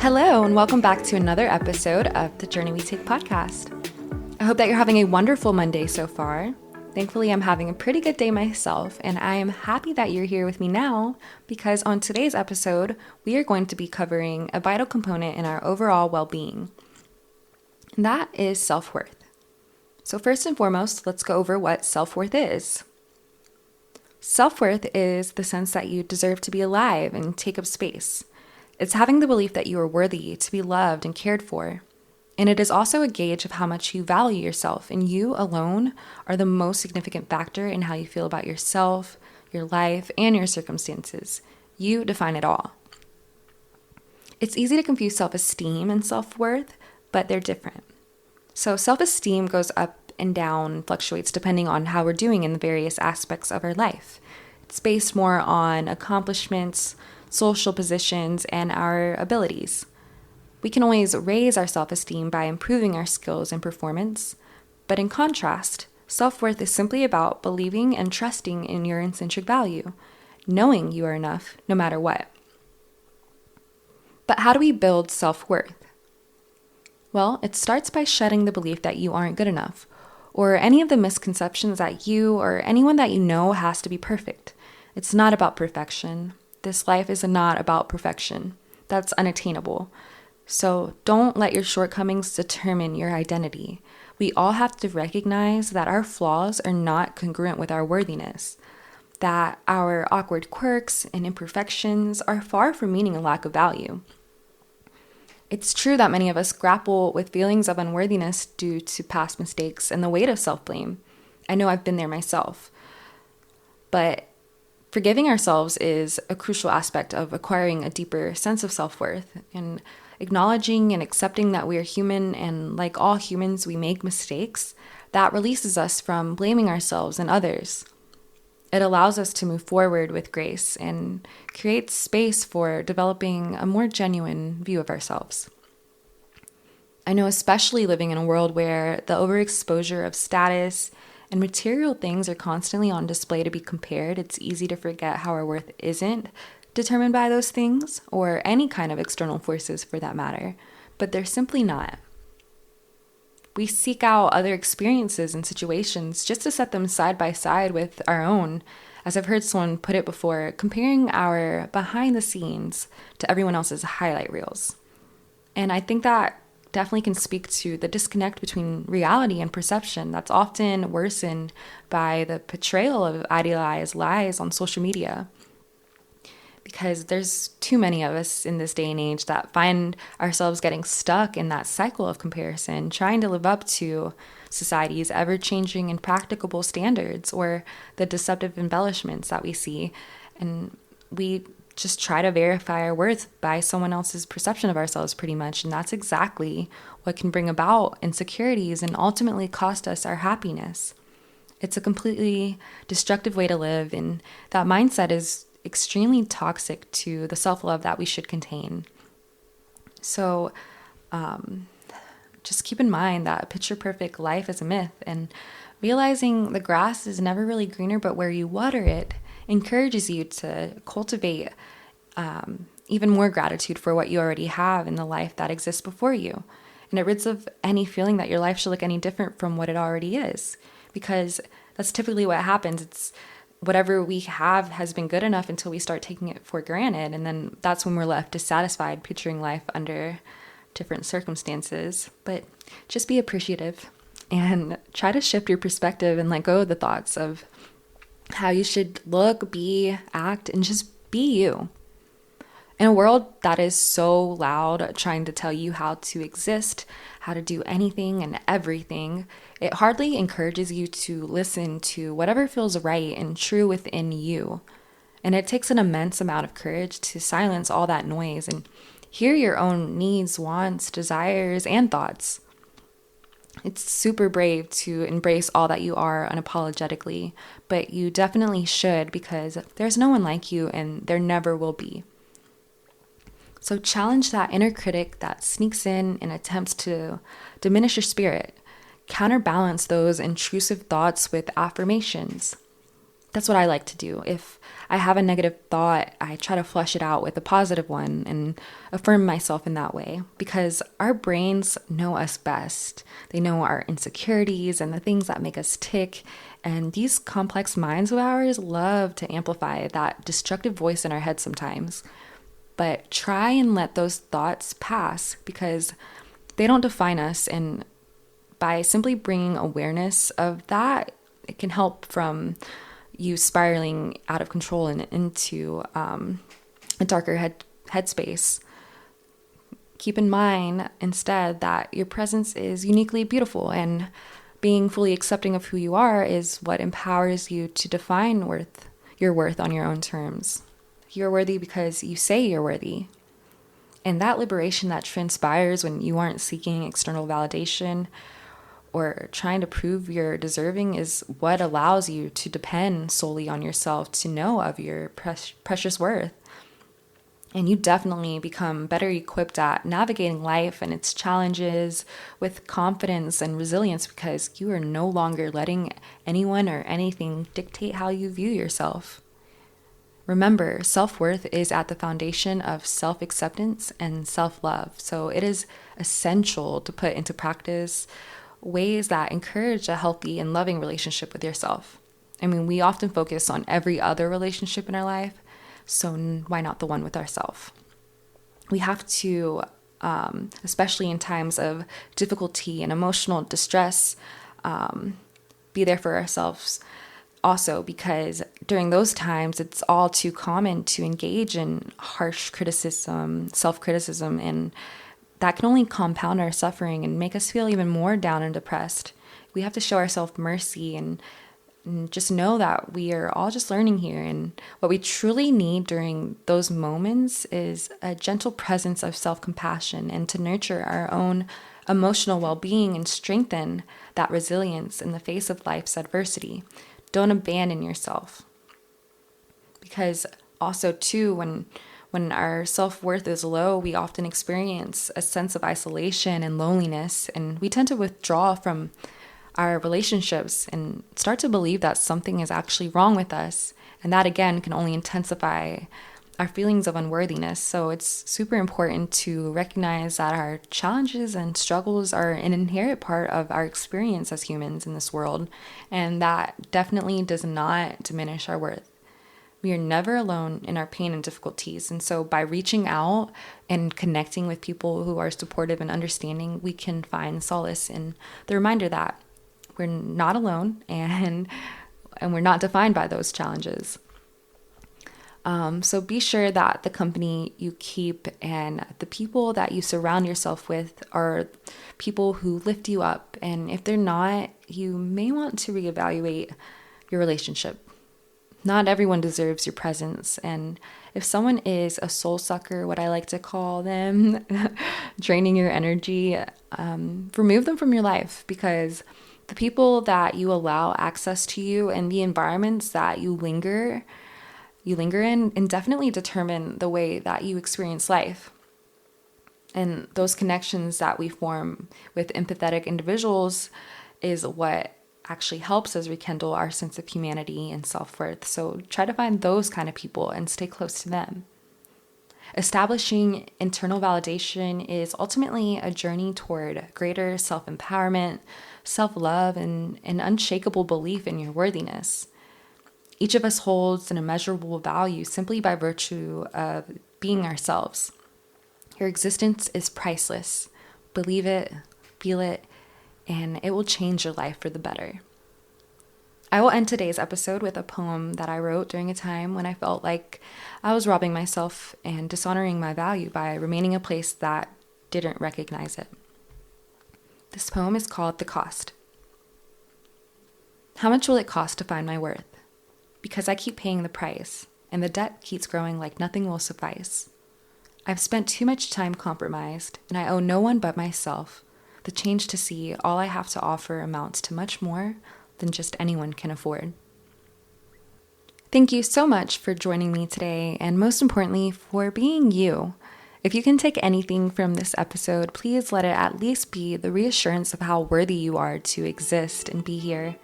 Hello, and welcome back to another episode of the Journey We Take podcast. I hope that you're having a wonderful Monday so far. Thankfully, I'm having a pretty good day myself, and I am happy that you're here with me now because on today's episode, we are going to be covering a vital component in our overall well-being, and that is self-worth. So first and foremost, let's go over what self-worth is. Self-worth is the sense that you deserve to be alive and take up space. It's having the belief that you are worthy to be loved and cared for. And it is also a gauge of how much you value yourself, and you alone are the most significant factor in how you feel about yourself, your life, and your circumstances. You define it all. It's easy to confuse self-esteem and self-worth, but they're different. So self-esteem goes up and down, fluctuates depending on how we're doing in the various aspects of our life. It's based more on accomplishments, social positions, and our abilities. We can always raise our self-esteem by improving our skills and performance, but in contrast, self-worth is simply about believing and trusting in your intrinsic value, knowing you are enough no matter what. But how do we build self-worth? Well, it starts by shedding the belief that you aren't good enough, or any of the misconceptions that you or anyone that you know has to be perfect. It's not about perfection. This life is not about perfection. That's unattainable. So don't let your shortcomings determine your identity. We all have to recognize that our flaws are not congruent with our worthiness, that our awkward quirks and imperfections are far from meaning a lack of value. It's true that many of us grapple with feelings of unworthiness due to past mistakes and the weight of self-blame. I know I've been there myself. But forgiving ourselves is a crucial aspect of acquiring a deeper sense of self-worth, and acknowledging and accepting that we are human and like all humans, we make mistakes. That releases us from blaming ourselves and others. It allows us to move forward with grace and creates space for developing a more genuine view of ourselves. I know, especially living in a world where the overexposure of status and material things are constantly on display to be compared, it's easy to forget how our worth isn't determined by those things or any kind of external forces for that matter, but they're simply not. We seek out other experiences and situations just to set them side by side with our own. As I've heard someone put it before, comparing our behind the scenes to everyone else's highlight reels. And I think that definitely can speak to the disconnect between reality and perception that's often worsened by the portrayal of idealized lies on social media. Because there's too many of us in this day and age that find ourselves getting stuck in that cycle of comparison, trying to live up to society's ever-changing and practicable standards or the deceptive embellishments that we see. And we just try to verify our worth by someone else's perception of ourselves pretty much. And that's exactly what can bring about insecurities and ultimately cost us our happiness. It's a completely destructive way to live, and that mindset is extremely toxic to the self-love that we should contain. So just keep in mind that a picture-perfect life is a myth, and realizing the grass is never really greener but where you water it encourages you to cultivate even more gratitude for what you already have in the life that exists before you. And it rids of any feeling that your life should look any different from what it already is, because that's typically what happens. It's whatever we have has been good enough until we start taking it for granted. And then that's when we're left dissatisfied, picturing life under different circumstances. But just be appreciative and try to shift your perspective and let go of the thoughts of how you should look, be, act, and just be you. In a world that is so loud, trying to tell you how to exist, how to do anything and everything, it hardly encourages you to listen to whatever feels right and true within you. And it takes an immense amount of courage to silence all that noise and hear your own needs, wants, desires, and thoughts. It's super brave to embrace all that you are unapologetically, but you definitely should, because there's no one like you and there never will be. So challenge that inner critic that sneaks in and attempts to diminish your spirit. Counterbalance those intrusive thoughts with affirmations. That's what I like to do. If I have a negative thought, I try to flush it out with a positive one and affirm myself in that way, because our brains know us best. They know our insecurities and the things that make us tick. And these complex minds of ours love to amplify that destructive voice in our head sometimes. But try and let those thoughts pass, because they don't define us. And by simply bringing awareness of that, it can help from you spiraling out of control and into a darker headspace. Keep in mind instead that your presence is uniquely beautiful, and being fully accepting of who you are is what empowers you to define your worth on your own terms. You're worthy because you say you're worthy. And that liberation that transpires when you aren't seeking external validation or trying to prove you're deserving is what allows you to depend solely on yourself to know of your precious worth. And you definitely become better equipped at navigating life and its challenges with confidence and resilience, because you are no longer letting anyone or anything dictate how you view yourself. Remember, self-worth is at the foundation of self-acceptance and self-love. So it is essential to put into practice ways that encourage a healthy and loving relationship with yourself. I mean, we often focus on every other relationship in our life, so why not the one with ourselves? We have to, especially in times of difficulty and emotional distress, be there for ourselves also, because during those times, it's all too common to engage in harsh criticism, self-criticism, and that can only compound our suffering and make us feel even more down and depressed. We have to show ourselves mercy and just know that we are all just learning here. And what we truly need during those moments is a gentle presence of self-compassion, and to nurture our own emotional well-being and strengthen that resilience in the face of life's adversity. Don't abandon yourself. Because also too, when our self-worth is low, we often experience a sense of isolation and loneliness, and we tend to withdraw from our relationships and start to believe that something is actually wrong with us. And that again can only intensify our feelings of unworthiness. So it's super important to recognize that our challenges and struggles are an inherent part of our experience as humans in this world, and that definitely does not diminish our worth. We are never alone in our pain and difficulties. And so by reaching out and connecting with people who are supportive and understanding, we can find solace in the reminder that we're not alone and we're not defined by those challenges. So be sure that the company you keep and the people that you surround yourself with are people who lift you up. And if they're not, you may want to reevaluate your relationship. Not everyone deserves your presence. And if someone is a soul sucker, what I like to call them, draining your energy, remove them from your life, because the people that you allow access to you and the environments that you linger in indefinitely determine the way that you experience life. And those connections that we form with empathetic individuals is what actually helps us rekindle our sense of humanity and self-worth. So try to find those kind of people and stay close to them. Establishing internal validation is ultimately a journey toward greater self-empowerment, self-love, and an unshakable belief in your worthiness. Each of us holds an immeasurable value simply by virtue of being ourselves. Your existence is priceless. Believe it, feel it, and it will change your life for the better. I will end today's episode with a poem that I wrote during a time when I felt like I was robbing myself and dishonoring my value by remaining a place that didn't recognize it. This poem is called The Cost. How much will it cost to find my worth? Because I keep paying the price, and the debt keeps growing like nothing will suffice. I've spent too much time compromised, and I owe no one but myself the change to see all I have to offer amounts to much more than just anyone can afford. Thank you so much for joining me today, and most importantly, for being you. If you can take anything from this episode, please let it at least be the reassurance of how worthy you are to exist and be here.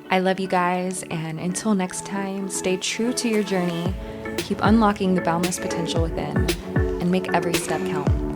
I love you guys, and until next time, stay true to your journey, keep unlocking the boundless potential within, and make every step count.